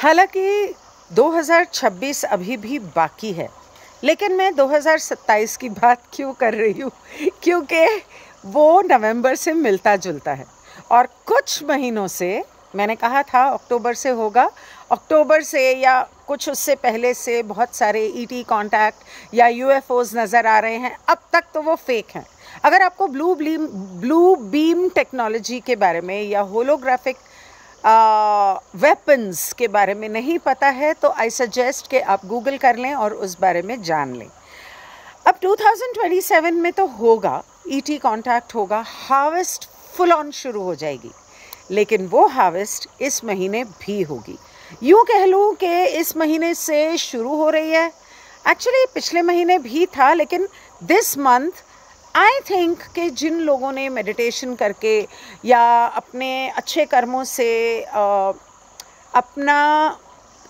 हालांकि 2026 अभी भी बाकी है, लेकिन मैं 2027 की बात क्यों कर रही हूँ क्योंकि वो नवंबर से मिलता जुलता है और कुछ महीनों से मैंने कहा था अक्टूबर से होगा, अक्टूबर से या कुछ उससे पहले से बहुत सारे ईटी कॉन्टैक्ट या यूएफओज नज़र आ रहे हैं। अब तक तो वो फेक हैं। अगर आपको ब्लू बीम टेक्नोलॉजी के बारे में या होलोग्राफिक वेपन्स के बारे में नहीं पता है तो आई सजेस्ट कि आप गूगल कर लें और उस बारे में जान लें। अब 2027 में तो होगा, ईटी कॉन्टैक्ट होगा, हार्वेस्ट फुल ऑन शुरू हो जाएगी, लेकिन वो हार्वेस्ट इस महीने भी होगी। यूँ कह लूँ कि इस महीने से शुरू हो रही है। एक्चुअली पिछले महीने भी था, लेकिन दिस मंथ आई थिंक कि जिन लोगों ने मेडिटेशन करके या अपने अच्छे कर्मों से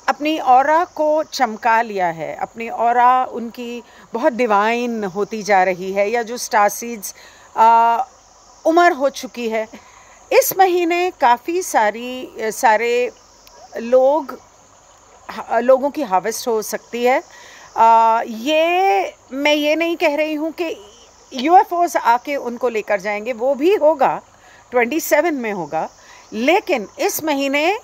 अपनी ऑरा को चमका लिया है, अपनी ऑरा उनकी बहुत डिवाइन होती जा रही है, या जो स्टार सीड्स उम्र हो चुकी है, इस महीने काफ़ी सारे लोगों की हार्वेस्ट हो सकती है। मैं ये नहीं कह रही हूँ कि यूएफओज आके उनको लेकर जाएंगे, वो भी होगा, 27 में होगा, लेकिन इस महीने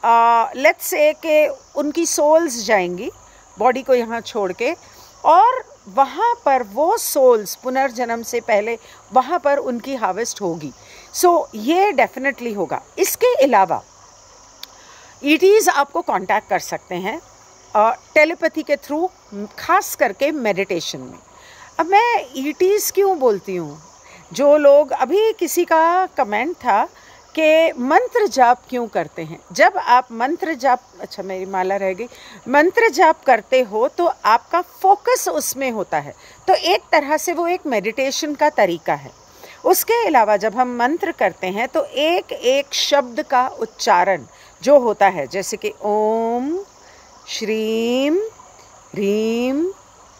लेट्स से कि उनकी सोल्स जाएंगी बॉडी को यहाँ छोड़ के, और वहाँ पर वो सोल्स पुनर्जन्म से पहले वहाँ पर उनकी हार्वेस्ट होगी। सो ये डेफिनेटली होगा। इसके अलावा ईटीज़ आपको कांटेक्ट कर सकते हैं टेलीपैथी के थ्रू, खास करके मेडिटेशन में। अब मैं ईटीज़ क्यों बोलती हूँ, जो लोग अभी किसी का कमेंट था कि मंत्र जाप क्यों करते हैं। जब आप मंत्र जाप, अच्छा मेरी माला रह गई, मंत्र जाप करते हो तो आपका फोकस उसमें होता है, तो एक तरह से वो एक मेडिटेशन का तरीका है। उसके अलावा जब हम मंत्र करते हैं तो एक एक शब्द का उच्चारण जो होता है, जैसे कि ओम, श्रीम, ह्रीम,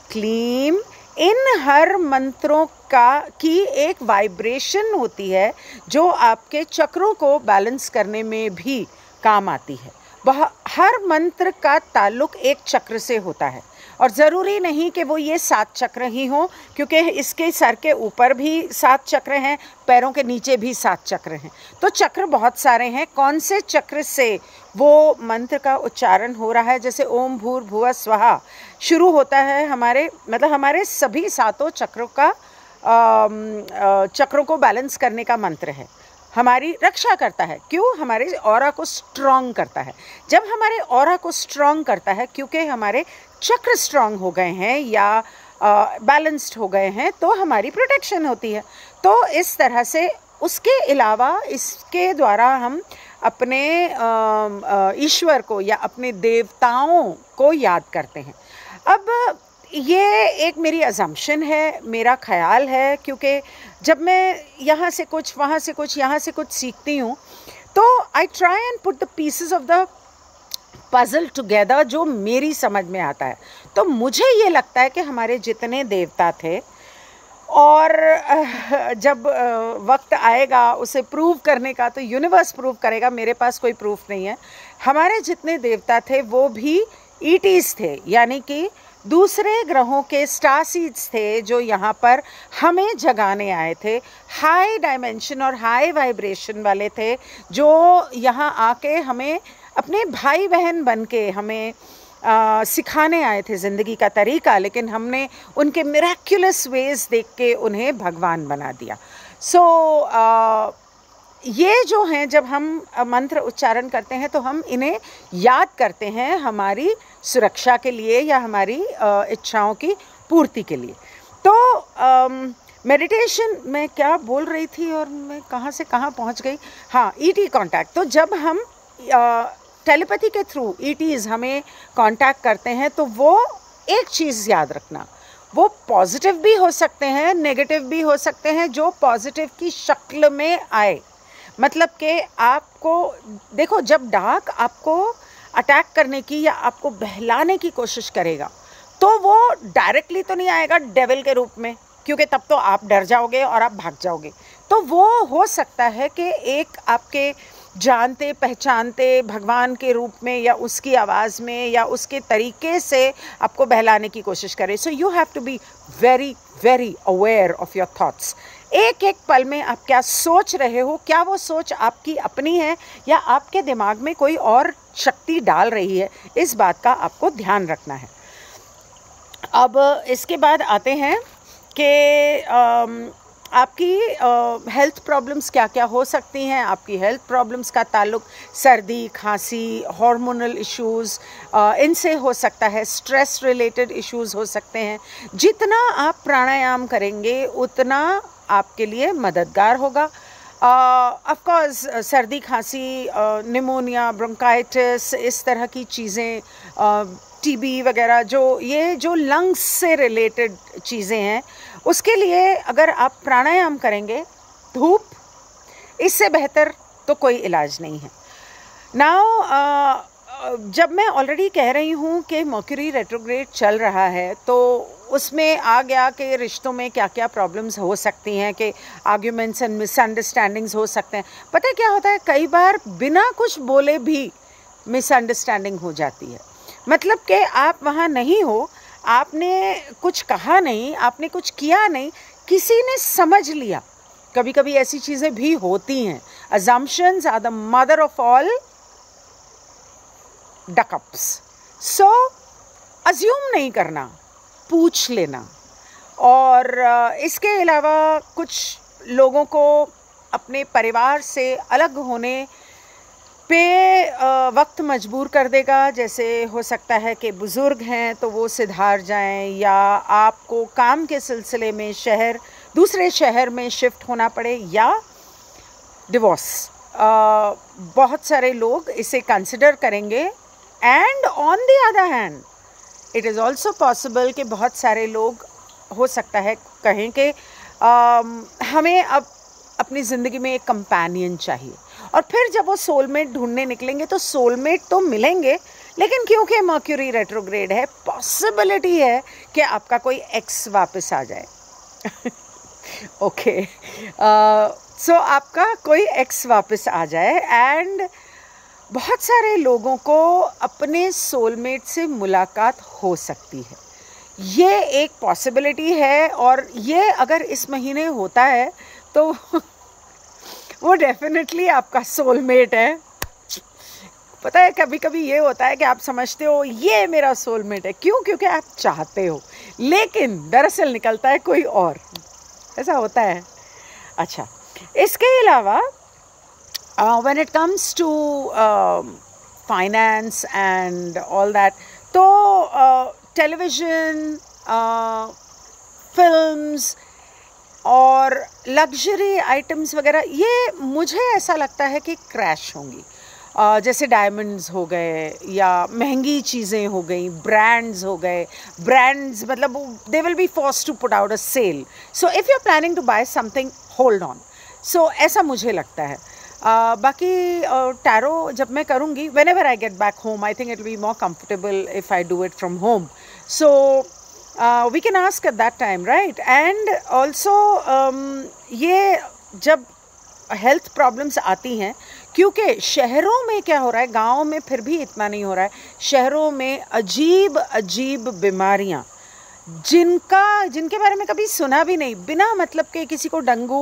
क्लीम, इन हर मंत्रों की एक वाइब्रेशन होती है जो आपके चक्रों को बैलेंस करने में भी काम आती है। हर मंत्र का ताल्लुक एक चक्र से होता है, और ज़रूरी नहीं कि वो ये 7 चक्र ही हों, क्योंकि इसके सर के ऊपर भी 7 चक्र हैं, पैरों के नीचे भी 7 चक्र हैं, तो चक्र बहुत सारे हैं। कौन से चक्र से वो मंत्र का उच्चारण हो रहा है, जैसे ओम भूर्भुवः स्वहा शुरू होता है, हमारे सभी 7 चक्रों को बैलेंस करने का मंत्र है, हमारी रक्षा करता है। क्यों? हमारे ऑरा को स्ट्रॉन्ग करता है। जब हमारे ऑरा को स्ट्रॉन्ग करता है, क्योंकि हमारे चक्र स्ट्रॉन्ग हो गए हैं या बैलेंस्ड हो गए हैं, तो हमारी प्रोटेक्शन होती है। तो इस तरह से, उसके अलावा इसके द्वारा हम अपने ईश्वर को या अपने देवताओं को याद करते हैं। अब ये एक मेरी अजम्पशन है, मेरा ख्याल है, क्योंकि जब मैं यहाँ से कुछ, वहाँ से कुछ, यहाँ से कुछ सीखती हूँ, तो I try and put the pieces of the puzzle together जो मेरी समझ में आता है। तो मुझे ये लगता है कि हमारे जितने देवता थे, और जब वक्त आएगा उसे प्रूव करने का तो यूनिवर्स प्रूव करेगा, मेरे पास कोई प्रूफ नहीं है, हमारे जितने देवता थे वो भी ईटीज़ थे, यानी कि दूसरे ग्रहों के स्टार सीड्स थे जो यहाँ पर हमें जगाने आए थे। हाई डायमेंशन और हाई वाइब्रेशन वाले थे, जो यहाँ आके हमें अपने भाई बहन बन के हमें सिखाने आए थे ज़िंदगी का तरीका, लेकिन हमने उनके मिरेक्युलस वेज देख के उन्हें भगवान बना दिया। ये जो हैं, जब हम मंत्र उच्चारण करते हैं तो हम इन्हें याद करते हैं हमारी सुरक्षा के लिए या हमारी इच्छाओं की पूर्ति के लिए। तो मेडिटेशन में क्या बोल रही थी और मैं कहाँ से कहाँ पहुँच गई। हाँ, ईटी कांटेक्ट। तो जब हम टेलीपैथी के थ्रू ईटीज़ हमें कांटेक्ट करते हैं, तो वो एक चीज़ याद रखना, वो पॉजिटिव भी हो सकते हैं, नेगेटिव भी हो सकते हैं। जो पॉजिटिव की शक्ल में आए, मतलब कि आपको देखो, जब डार्क आपको अटैक करने की या आपको बहलाने की कोशिश करेगा, तो वो डायरेक्टली तो नहीं आएगा डेविल के रूप में, क्योंकि तब तो आप डर जाओगे और आप भाग जाओगे। तो वो हो सकता है कि एक आपके जानते पहचानते भगवान के रूप में या उसकी आवाज़ में या उसके तरीके से आपको बहलाने की कोशिश करे. So you have to be very very aware of your thoughts. एक एक पल में आप क्या सोच रहे हो, क्या वो सोच आपकी अपनी है या आपके दिमाग में कोई और शक्ति डाल रही है, इस बात का आपको ध्यान रखना है. अब इसके बाद आते हैं कि आपकी हेल्थ प्रॉब्लम्स क्या क्या हो सकती हैं. आपकी हेल्थ प्रॉब्लम्स का ताल्लुक सर्दी, खांसी, हार्मोनल इश्यूज़, इनसे हो सकता है. स्ट्रेस रिलेटेड इश्यूज़ हो सकते हैं. जितना आप प्राणायाम करेंगे उतना आपके लिए मददगार होगा. ऑफ कोर्स सर्दी, खांसी, निमोनिया, ब्रोंकाइटिस, इस तरह की चीज़ें, टीबी वगैरह, जो लंग्स से रिलेटेड चीज़ें हैं, उसके लिए अगर आप प्राणायाम करेंगे, धूप, इससे बेहतर तो कोई इलाज नहीं है. नाउ जब मैं ऑलरेडी कह रही हूँ कि मर्क्यूरी रेट्रोग्रेड चल रहा है, तो उसमें आ गया कि रिश्तों में क्या क्या प्रॉब्लम्स हो सकती हैं, कि आर्ग्यूमेंट्स एंड मिसअंडरस्टैंडिंग्स हो सकते हैं. पता है क्या होता है, कई बार बिना कुछ बोले भी मिसअंडरस्टैंडिंग हो जाती है. मतलब कि आप वहाँ नहीं हो, आपने कुछ कहा नहीं, आपने कुछ किया नहीं, किसी ने समझ लिया. कभी कभी ऐसी चीज़ें भी होती हैं. assumptions are the mother of all duck-ups. So assume नहीं करना, पूछ लेना. और इसके अलावा कुछ लोगों को अपने परिवार से अलग होने पे वक्त मजबूर कर देगा. जैसे हो सकता है कि बुज़ुर्ग हैं तो वो सिधार जाएं, या आपको काम के सिलसिले में दूसरे शहर में शिफ्ट होना पड़े, या डिवोर्स. बहुत सारे लोग इसे कंसिडर करेंगे. And on the other hand it is also possible कि बहुत सारे लोग हो सकता है कहें कि हमें अब अपनी ज़िंदगी में एक कंपेनियन चाहिए. और फिर जब वो सोलमेट ढूंढने निकलेंगे तो सोलमेट तो मिलेंगे, लेकिन क्योंकि मर्क्यूरी रेट्रोग्रेड है, पॉसिबिलिटी है कि आपका कोई एक्स वापस आ जाए. ओके, सो आपका कोई एक्स वापस आ जाए. एंड बहुत सारे लोगों को अपने सोलमेट से मुलाकात हो सकती है. ये एक पॉसिबिलिटी है. और ये अगर इस महीने होता है तो वो डेफिनेटली आपका सोलमेट है. पता है, कभी कभी ये होता है कि आप समझते हो ये मेरा सोलमेट है. क्यों? क्योंकि आप चाहते हो, लेकिन दरअसल निकलता है कोई और. ऐसा होता है. अच्छा, इसके अलावा when it comes to finance and all that, तो टेलीविज़न, फिल्म्स और लग्जरी आइटम्स वगैरह, ये मुझे ऐसा लगता है कि क्रैश होंगी. जैसे डायमंड्स हो गए या महंगी चीज़ें हो गई, ब्रांड्स हो गए. ब्रांड्स मतलब they will be forced to put out a sale. So if you are planning to buy something, hold on. So ऐसा मुझे लगता है. बाकी टैरो जब मैं करूँगी, whenever I get back home, I think it will be more comfortable if I do it from home. So we can ask at that time, right? And also ये जब हेल्थ प्रॉब्लम्स आती हैं, क्योंकि शहरों में क्या हो रहा है, गाँव में फिर भी इतना नहीं हो रहा है. शहरों में अजीब अजीब बीमारियाँ जिनके बारे में कभी सुना भी नहीं, बिना मतलब के किसी को डेंगी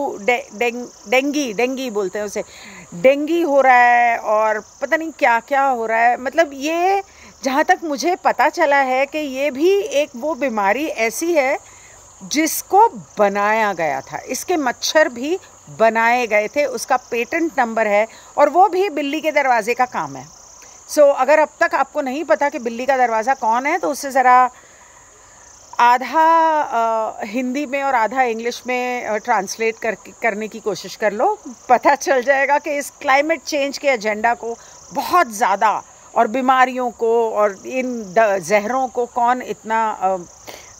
बोलते हैं उसे, डेंगी हो रहा है और पता नहीं क्या क्या हो रहा है. मतलब ये जहाँ तक मुझे पता चला है कि ये भी एक वो बीमारी ऐसी है जिसको बनाया गया था. इसके मच्छर भी बनाए गए थे, उसका पेटेंट नंबर है, और वो भी बिल्ली के दरवाजे का काम है. सो अगर अब तक आपको नहीं पता कि बिल्ली का दरवाज़ा कौन है, तो उससे ज़रा आधा हिंदी में और आधा इंग्लिश में ट्रांसलेट करने की कोशिश कर लो. पता चल जाएगा कि इस क्लाइमेट चेंज के एजेंडा को बहुत ज़्यादा, और बीमारियों को और इन जहरों को कौन इतना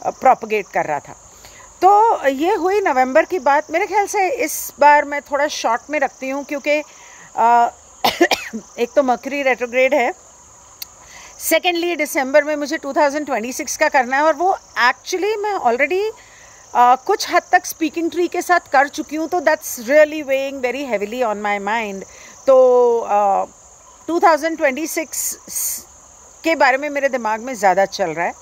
प्रोपगेट कर रहा था. तो ये हुई नवंबर की बात. मेरे ख्याल से इस बार मैं थोड़ा शॉर्ट में रखती हूँ, क्योंकि एक तो मर्क्यूरी रेट्रोग्रेड है, सेकेंडली दिसंबर में मुझे 2026 का करना है, और वो एक्चुअली मैं ऑलरेडी कुछ हद तक स्पीकिंग ट्री के साथ कर चुकी हूँ. तो that's really weighing very heavily on my mind. तो 2026 के बारे में मेरे दिमाग में ज़्यादा चल रहा है,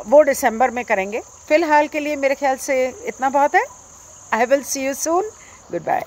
वो दिसंबर में करेंगे। फ़िलहाल के लिए मेरे ख्याल से इतना बहुत है। I will see you soon. Good bye.